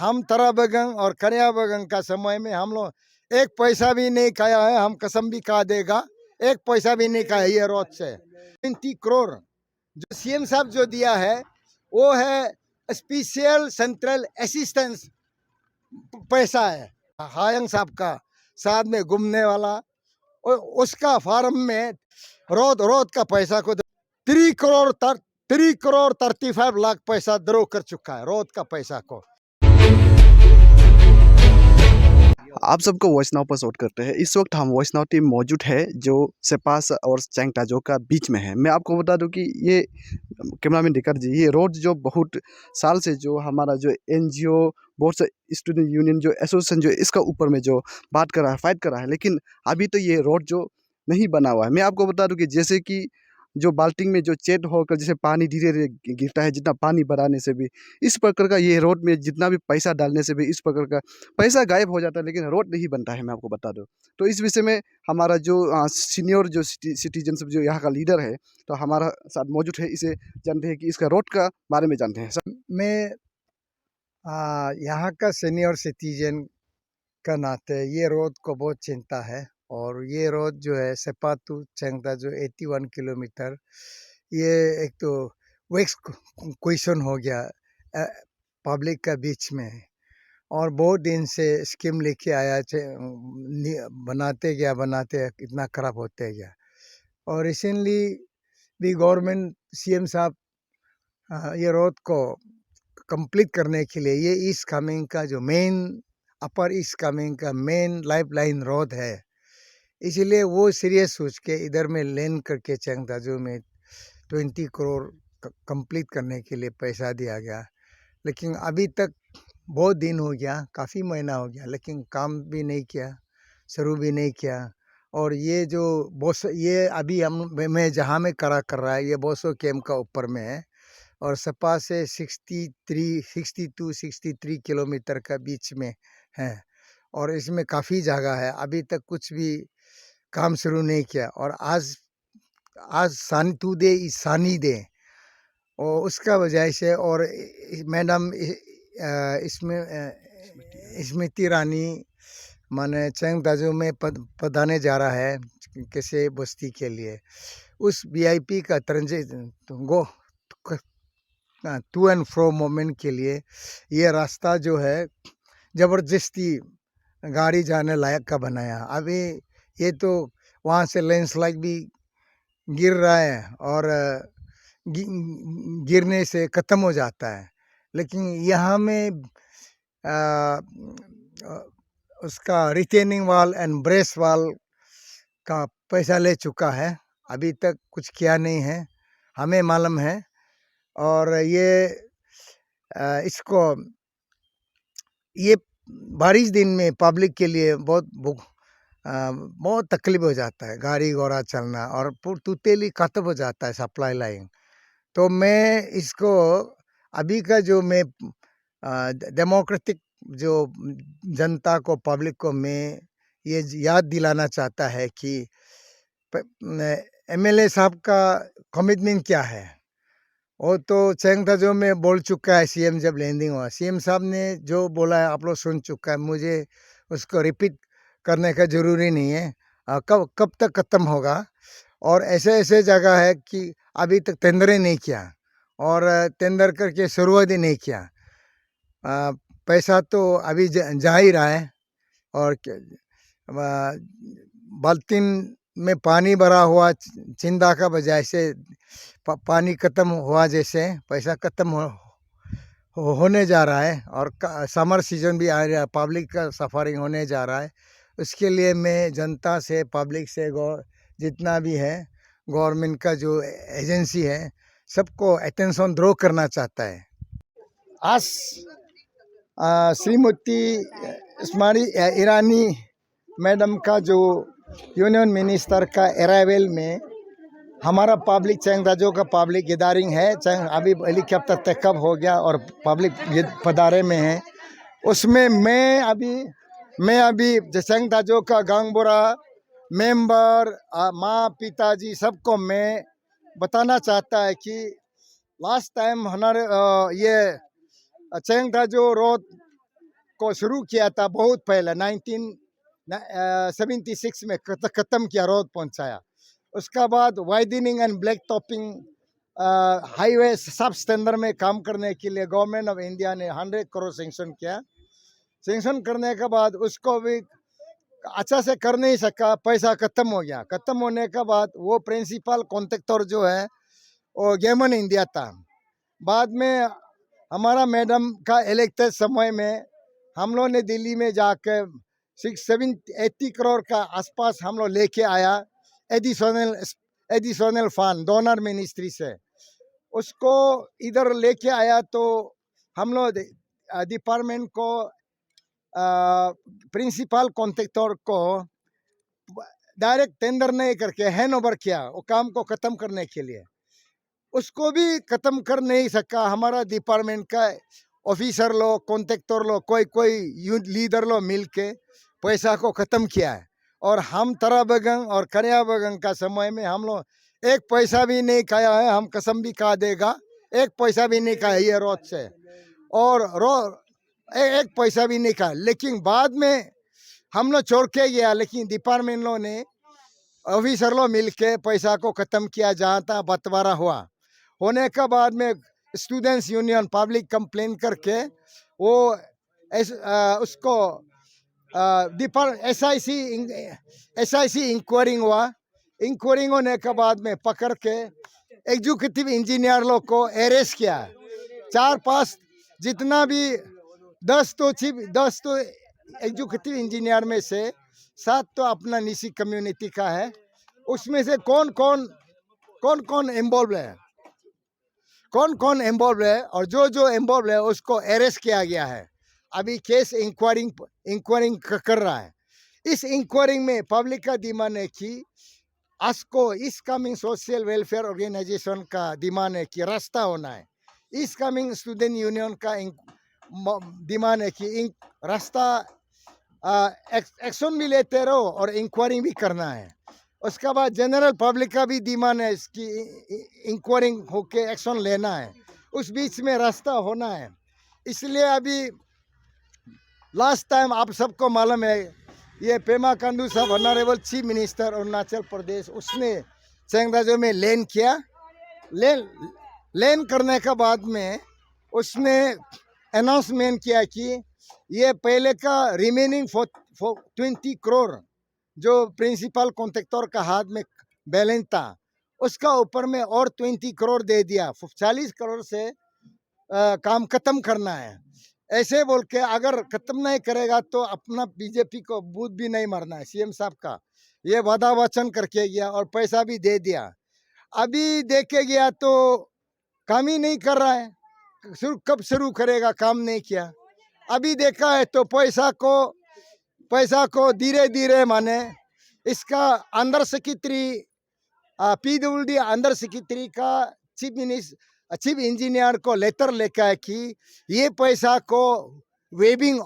हम तराबगंग और करियाबगंग का समय में हम लोग एक पैसा भी नहीं खाया है, हम कसम भी खा देगा, एक पैसा भी नहीं खाया ये रोड से। 20 करोड़ जो सीएम साहब जो दिया है वो है स्पेशल सेंट्रल असिस्टेंस पैसा है। हायंग साहब का साथ में घूमने वाला उसका फार्म में रोड रोड का पैसा को 3 करोड़ 35 लाख पैसा ड्रॉ कर चुका है रोड का पैसा को। आप सबको वॉइस नाउ पर सपोर्ट करते हैं। इस वक्त हम वॉइस नाउ टीम मौजूद है जो सेपास और चैंगटाजो का बीच में है। मैं आपको बता दूं कि ये कैमरामैन दिक्कत जी, ये रोड जो बहुत साल से जो हमारा जो एनजीओ बहुत से स्टूडेंट यूनियन जो एसोसिएशन जो इसका ऊपर में जो बात कर रहा है, फाइट कर रहा है, लेकिन अभी तो ये रोड जो नहीं बना हुआ है। मैं आपको बता दूं कि जैसे कि जो बाल्टी में जो चेट होकर जैसे पानी धीरे धीरे गिरता है, जितना पानी बढ़ाने से भी इस प्रकार का ये रोड में जितना भी पैसा डालने से भी इस प्रकार का पैसा गायब हो जाता है, लेकिन रोड नहीं बनता है। मैं आपको बता दूं तो इस विषय में हमारा जो सीनियर जो सिटीजन जो यहाँ का लीडर है तो हमारा साथ मौजूद है, इसे जानते हैं कि इसका रोड का बारे में जानते हैं सर। मैं यहाँ का सीनियर सिटीजन का नाते ये रोड को बहुत चिंता है। और ये रोड जो है सेपा टू चैंगटा जो 81 किलोमीटर, ये एक तो वेक्स क्वेश्चन हो गया पब्लिक का बीच में। और बहुत दिन से स्कीम लेके आया, बनाते इतना खराब होते गया। और रिसेंटली भी गवर्नमेंट सीएम साहब ये रोड को कंप्लीट करने के लिए, ये ईस्ट कामेंग का जो मेन अपर ईस्ट कामेंग का मेन लाइफलाइन रोड है, इसलिए वो सीरियस सोच के इधर में लैंड करके चैंगटाजो में 20 करोड़ कंप्लीट करने के लिए पैसा दिया गया। लेकिन अभी तक बहुत दिन हो गया, काफ़ी महीना हो गया, लेकिन काम भी नहीं किया, शुरू भी नहीं किया। और ये जो ये अभी मैं जहाँ में खड़ा कर रहा है ये बोसो कैम्प का ऊपर में है और सपा से 63 किलोमीटर का बीच में है। और इसमें काफ़ी जगह है, अभी तक कुछ भी काम शुरू नहीं किया। और आज सानी दे और उसका वजह से, और मैडम इसमें स्मृति ईरानी माने चैंगटाजो में पधाने जा रहा है किसी बस्ती के लिए। उस वीआईपी का transit to and fro movement के लिए ये रास्ता जो है ज़बरदस्ती गाड़ी जाने लायक का बनाया। अभी ये तो वहाँ से लैंडस्लाइड भी गिर रहा है और गिरने से ख़त्म हो जाता है। लेकिन यहाँ में उसका रिटेनिंग वाल एंड ब्रेस वाल का पैसा ले चुका है, अभी तक कुछ किया नहीं है, हमें मालूम है। और ये बारिश दिन में पब्लिक के लिए बहुत तकलीफ हो जाता है, गाड़ी घोड़ा चलना, और टोटली खत्म हो जाता है सप्लाई लाइन। तो मैं इसको अभी का जो मैं डेमोक्रेटिक जो जनता को, पब्लिक को मैं ये याद दिलाना चाहता है कि एमएलए साहब का कमिटमेंट क्या है। वो तो चैंगटाजो में बोल चुका है, सीएम जब लैंडिंग हुआ सीएम साहब ने जो बोला है आप लोग सुन चुका है, मुझे उसको रिपीट करने का ज़रूरी नहीं है। कब तक ख़त्म होगा। और ऐसे ऐसे जगह है कि अभी तक टेंडर ही नहीं किया और टेंडर करके शुरुआत ही नहीं किया। पैसा तो अभी जा ही रहा है और बाल्टीन में पानी भरा हुआ चिंदा का बजाय से पानी ख़त्म हुआ, जैसे पैसा ख़त्म होने जा रहा है। और समर सीजन भी आ रहा है, पब्लिक का सफरिंग होने जा रहा है। उसके लिए मैं जनता से, पब्लिक से, जितना भी है गवर्नमेंट का जो एजेंसी है, सबको अटेंशन ड्रॉ करना चाहता है। आज श्रीमती स्मृति ईरानी मैडम का जो यूनियन मिनिस्टर का अराइवल में हमारा पब्लिक चैंगटाजो का पब्लिक गैदरिंग है। अभी हेलीकॉप्टर टेकअप हो गया और पब्लिक पधारे में है। उसमें मैं अभी चैंगटाजो का गांगबोरा मेंबर, माँ पिताजी सबको मैं बताना चाहता है कि लास्ट टाइम हमारे ये चैंगटाजो रोड को शुरू किया था बहुत पहले 1976 में ख़त्म किया, रोड पहुंचाया। उसका बाद widening and black topping highway सब स्टैंडर्ड में काम करने के लिए गवर्नमेंट ऑफ इंडिया ने 100 करोड़ सेंक्शन किया। सेंक्शन करने के बाद उसको भी अच्छा से कर नहीं सका, पैसा ख़त्म हो गया। ख़त्म होने के बाद वो प्रिंसिपल कॉन्ट्रैक्टर जो है वो गेमन इंडिया था। बाद में हमारा मैडम का इलेक्टेड समय में हम लोग ने दिल्ली में जाकर 680 करोड़ का आसपास हम लोग लेके आया एडिशनल फंड डोनर मिनिस्ट्री से। उसको इधर लेके आया तो हम लोग डिपार्टमेंट को प्रिंसिपल कॉन्ट्रैक्टर को डायरेक्ट टेंडर नहीं करके हैंड ओवर किया वो काम को ख़त्म करने के लिए। उसको भी ख़त्म कर नहीं सका। हमारा डिपार्टमेंट का ऑफिसर लोग, कॉन्ट्रैक्टर लोग, कोई लीडर लोग मिल के पैसा को ख़त्म किया है। और हम तरा बगन और करिया बगन का समय में हम लोग एक पैसा भी नहीं खाया है। हम कसम भी खा देगा, एक पैसा भी नहीं खाया ये रोड से, और एक पैसा भी नहीं खाया। लेकिन बाद में हम लोग छोड़ के गया, लेकिन डिपार्टमेंट लोग ने ऑफिसर लोग मिल के पैसा को ख़त्म किया। जहाँ तक बंटवारा हुआ होने के बाद में स्टूडेंट्स यूनियन पब्लिक कंप्लेन करके वो उसको SIC इंक्वायरिंग हुआ। इंक्वायरिंग होने के बाद में पकड़ के एग्जीक्यूटिव इंजीनियर लोग को अरेस्ट किया। 4-5 जितना भी 10 तो एग्जीक्यूटिव इंजीनियर में से 7 तो अपना निजी कम्युनिटी का है। उसमें से कौन कौन इन्वॉल्व है, और जो इन्वॉल्व है उसको अरेस्ट किया गया है। अभी केस इंक्वायरिंग कर रहा है। इस इंक्वायरिंग में पब्लिक का डिमांड है कि ASCO इस कमिंग सोशल वेलफेयर ऑर्गेनाइजेशन का डिमांड है कि रास्ता होना है। इस कमिंग स्टूडेंट यूनियन का डिमांड है कि रास्ता एक्शन भी लेते रहो और इंक्वायरी भी करना है। उसके बाद जनरल पब्लिक का भी डिमांड है कि इंक्वायरी होके एक्शन लेना है। उस बीच में रास्ता होना है। इसलिए अभी लास्ट टाइम आप सबको मालूम है ये पेमा खांडू साहब honourable chief minister Arunachal Pradesh, उसने चेंगदाजो में लैंड किया। लैंड करने के बाद में उसने अनाउंसमेंट किया कि ये पहले का रिमेनिंग 20 करोड़ जो प्रिंसिपल कॉन्ट्रैक्टर का हाथ में बैलेंस था उसका ऊपर में और 20 करोड़ दे दिया। 40 करोड़ से काम ख़त्म करना है। ऐसे बोल के अगर ख़त्म नहीं करेगा तो अपना बीजेपी को बूथ भी नहीं मारना है। सीएम साहब का ये वादा वचन करके गया और पैसा भी दे दिया। अभी देखे गया तो काम ही नहीं कर रहा है। कब शुरू करेगा, काम नहीं किया। अभी देखा है तो पैसा को धीरे धीरे माने इसका under secretary PWD under secretary का चीफ इंजीनियर को लेटर लेकर है कि ये पैसा को वेबिंग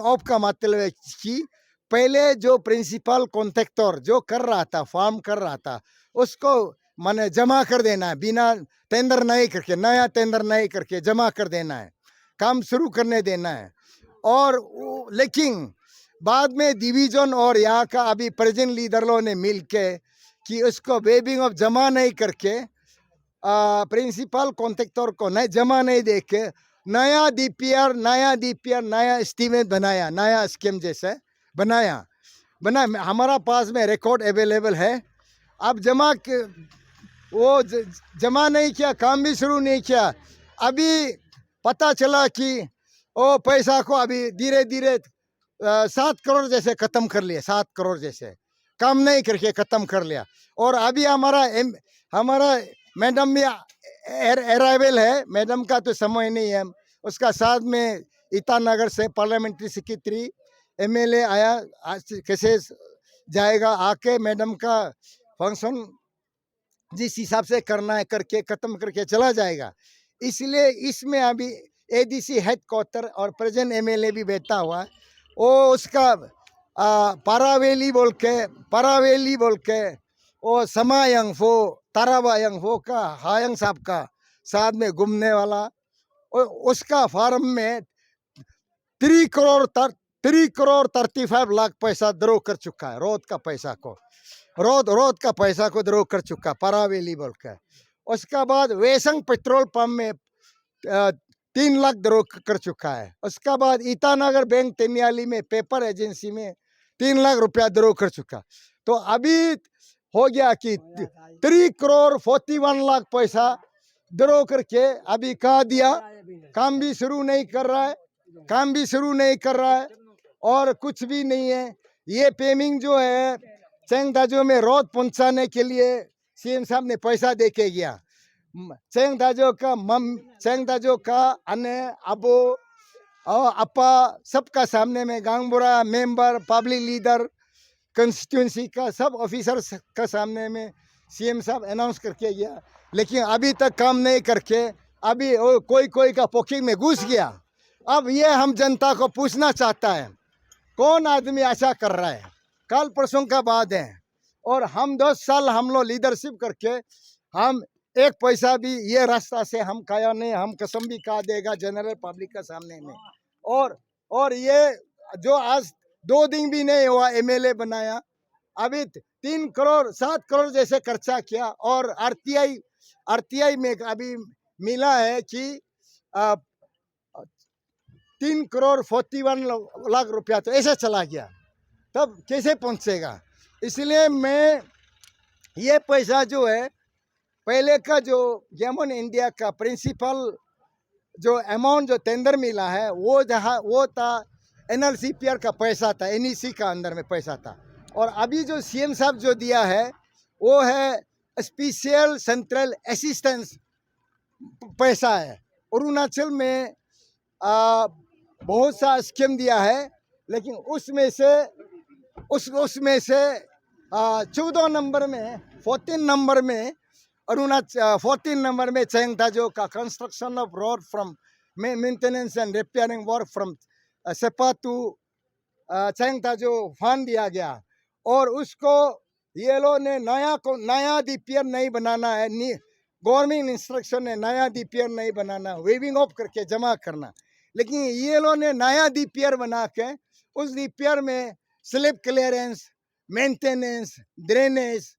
ऑफ का मतलब है कि पहले जो प्रिंसिपल कॉन्ट्रैक्टर जो कर रहा था, फार्म कर रहा था, उसको माने जमा कर देना है। बिना टेंडर नहीं करके, नया टेंडर नहीं करके जमा कर देना है, काम शुरू करने देना है। और लेकिन बाद में डिवीजन और यहाँ का अभी प्रेजेंट लीडर लोगों ने मिल के कि उसको वेबिंग ऑफ जमा नहीं करके प्रिंसिपल कॉन्ट्रैक्टर को नहीं जमा नहीं दे के नया DPR नया एस्टीमेट बनाया, नया स्कीम जैसे बनाया। हमारा पास में रिकॉर्ड अवेलेबल है। अब जमा नहीं किया, काम भी शुरू नहीं किया। अभी पता चला कि वो पैसा को अभी धीरे धीरे 7 करोड़ जैसे ख़त्म कर लिया। 7 करोड़ जैसे काम नहीं करके ख़त्म कर लिया। और अभी हमारा मैडम भी अराइवल है। मैडम का तो समय नहीं है। उसका साथ में ईटानगर से पार्लियामेंट्री सेक्रेटरी MLA आया, कैसे जाएगा, आके मैडम का फंक्शन जिस हिसाब से करना है करके ख़त्म करके चला जाएगा। इसलिए इसमें अभी ADC हेडक्वार्टर और प्रेजेंट MLA भी बैठा हुआ है। वो उसका पारावेली बोल के वो समायंग फो ताराबायंग फो का हायंग साहब का साथ में घूमने वाला, उसका फार्म में 3 करोड़ 35 लाख पैसा ड्रॉ कर चुका है। रोड का पैसा को रोड का पैसा को ड्रॉ कर चुका परावेली बोल के। उसका बाद वेसंग पेट्रोल पंप में 3 लाख ड्रॉ कर चुका है। उसका बाद ईटानगर बैंक तेनियाली में पेपर एजेंसी में 3 लाख रुपया ड्रॉ कर चुका। तो अभी हो गया कि 3 करोड़ 41 लाख पैसा ड्रॉ करके अभी कहा दिया, काम भी शुरू नहीं कर रहा है, और कुछ भी नहीं है। ये पेमिंग जो है चेंगदाजो में रोड पहुंचाने के लिए सीएम साहब ने पैसा दे के गया। चेंगदाजो का अन्य अबो और अपा सबका सामने में गांगबुरा मेंबर पब्लिक लीडर कंस्टिट्यूंसी का सब ऑफिसर का सामने में सीएम साहब अनाउंस करके गया, लेकिन अभी तक काम नहीं करके अभी कोई का पॉकेट में घुस गया। अब ये हम जनता को पूछना चाहता है, कौन आदमी ऐसा कर रहा है? कल परसों का बात है, और हम 10 साल हम लोग लीडरशिप करके हम एक पैसा भी ये रास्ता से हम खाया नहीं। हम कसम भी खा देगा जनरल पब्लिक का सामने में। और ये जो आज 2 दिन भी नहीं हुआ एमएलए बनाया, अभी 3 करोड़ 7 करोड़ जैसे खर्चा किया। और आरटीआई में अभी मिला है कि 3 करोड़ 41 लाख रुपया तो ऐसे चला गया, तब कैसे पहुंचेगा? इसलिए मैं ये पैसा जो है पहले का जो गेमन इंडिया का प्रिंसिपल जो अमाउंट जो टेंडर मिला है वो था एनएलसीपीआर का पैसा था, एनईसी का अंदर में पैसा था। और अभी जो सीएम साहब जो दिया है वो है स्पेशल सेंट्रल असिस्टेंस पैसा है। अरुणाचल में बहुत सा स्कीम दिया है, लेकिन उसमें से 14 नंबर में 14 नंबर में अरुणाचल 14 नंबर में चेंगदाजो का construction of road from maintenance and repairing work from Seppa to Chengdajo fund दिया गया। और उसको ये लोग ने नया डीपीआर नहीं बनाना है, गवर्नमेंट इंस्ट्रक्शन है नया डीपीआर नहीं बनाना, वेविंग ऑफ करके जमा करना। लेकिन ये लोग ने नया डीपीआर बना के उस डीपीआर में स्लिप क्लियरेंस, मेंटेनेंस, ड्रेनेज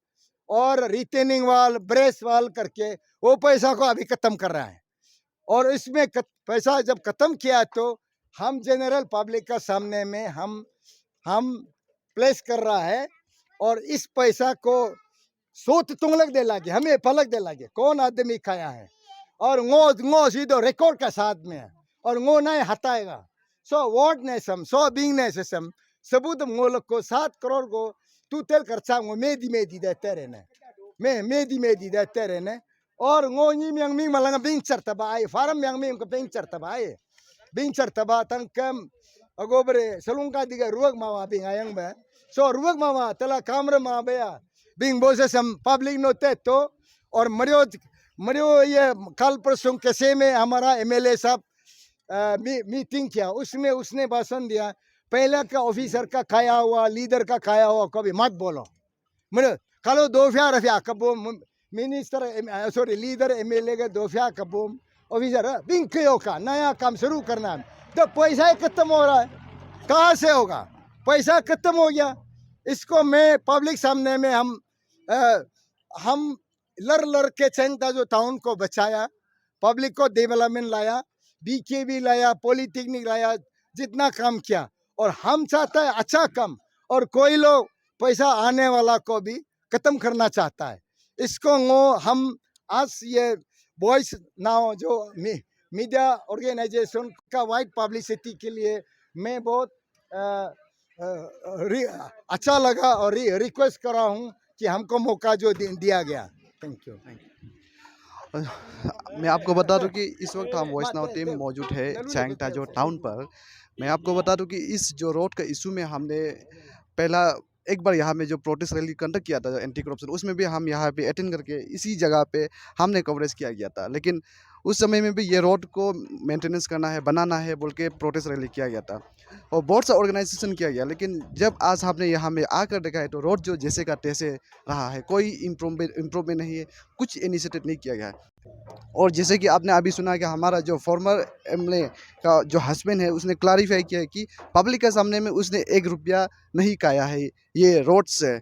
और रिटेनिंग वाल, ब्रेस वाल करके वो पैसा को अभी खत्म कर रहा है। और इसमें पैसा जब खत्म किया तो हम जनरल पब्लिक का सामने में हम प्लेस कर रहा है। और इस पैसा को सोच तुंगलक दे लागे, हमें पलक दे लागे कौन आदमी खाया है। और ngो सीधो रिकॉर्ड का साथ में है, और ngो नहीं हटाएगा। सो वोट ने सो बिंग ने सबूत मोलक को 7 करोड़ को तू तेल खर्चा मेदी देते रहने। और ngो नी म्यांग मिंग मलंग बिंग चरतबा आए फार्म म्यांग मिंग को बिंग चरतबा तंकम अगोबरे सलुंगा दिगा रुवक मावा बिंग आयंग बे। सो रुवक मावा तला कामरे मा बेया बिंग बोसे सम पब्लिक नोते तो। और मरियो ये कल परसों कैसे में हमारा एमएलए साहब मीटिंग किया, उसमें उसने भाषण दिया, पहले का ऑफिसर का खाया हुआ लीडर का खाया हुआ कभी मत बोलो। मेरे कलो दोफिया रफिया कबो मिनिस्टर सॉरी लीडर एमएलए के दोफिया कबो ऑफिसर बिंकियो का नया काम शुरू करना है तो पैसा ही खत्म हो रहा है, कहाँ से होगा? पैसा खत्म हो गया। इसको मैं पब्लिक सामने में हम लड़ के चेंगदाजो टाउन को बचाया, पब्लिक को डेवलपमेंट लाया, बीकेबी लाया, पॉलिटेक्निक लाया, जितना काम किया। और हम चाहता है अच्छा काम, और कोई लोग पैसा आने वाला को भी खत्म करना चाहता है। इसको हम आज ये वॉइस नाउ जो मीडिया ऑर्गेनाइजेशन का वाइड पब्लिसिटी के लिए मैं बहुत अच्छा लगा और रिक्वेस्ट कर रहा हूँ कि हमको मौका जो दिया गया। Thank you. मैं आपको बता दूं कि इस वक्त हम वॉइस नाउ टीम मौजूद है चेंगदाजो टाउन पर। मैं आपको बता दूं कि इस जो रोड का इशू में हमने पहला एक बार यहाँ में जो प्रोटेस्ट रैली कंडक्ट किया था एंटी करप्शन, उसमें भी हम यहाँ पे अटेंड करके इसी जगह पे हमने कवरेज किया गया था। लेकिन उस समय में भी ये रोड को मेंटेनेंस करना है, बनाना है बोल के प्रोटेस्ट रैली किया गया था और बहुत सा ऑर्गेनाइजेशन किया गया। लेकिन जब आज आपने यहाँ में आकर देखा है तो रोड जो जैसे का तैसे रहा है, कोई इम्प्रूवमेंट नहीं है, कुछ इनिशिएटिव नहीं किया गया है। और जैसे कि आपने अभी सुना कि हमारा जो फॉर्मर एमएलए का जो हस्बैंड है उसने क्लैरिफाई किया है कि पब्लिक के सामने में उसने 1 रुपया नहीं खाया है ये रोड से।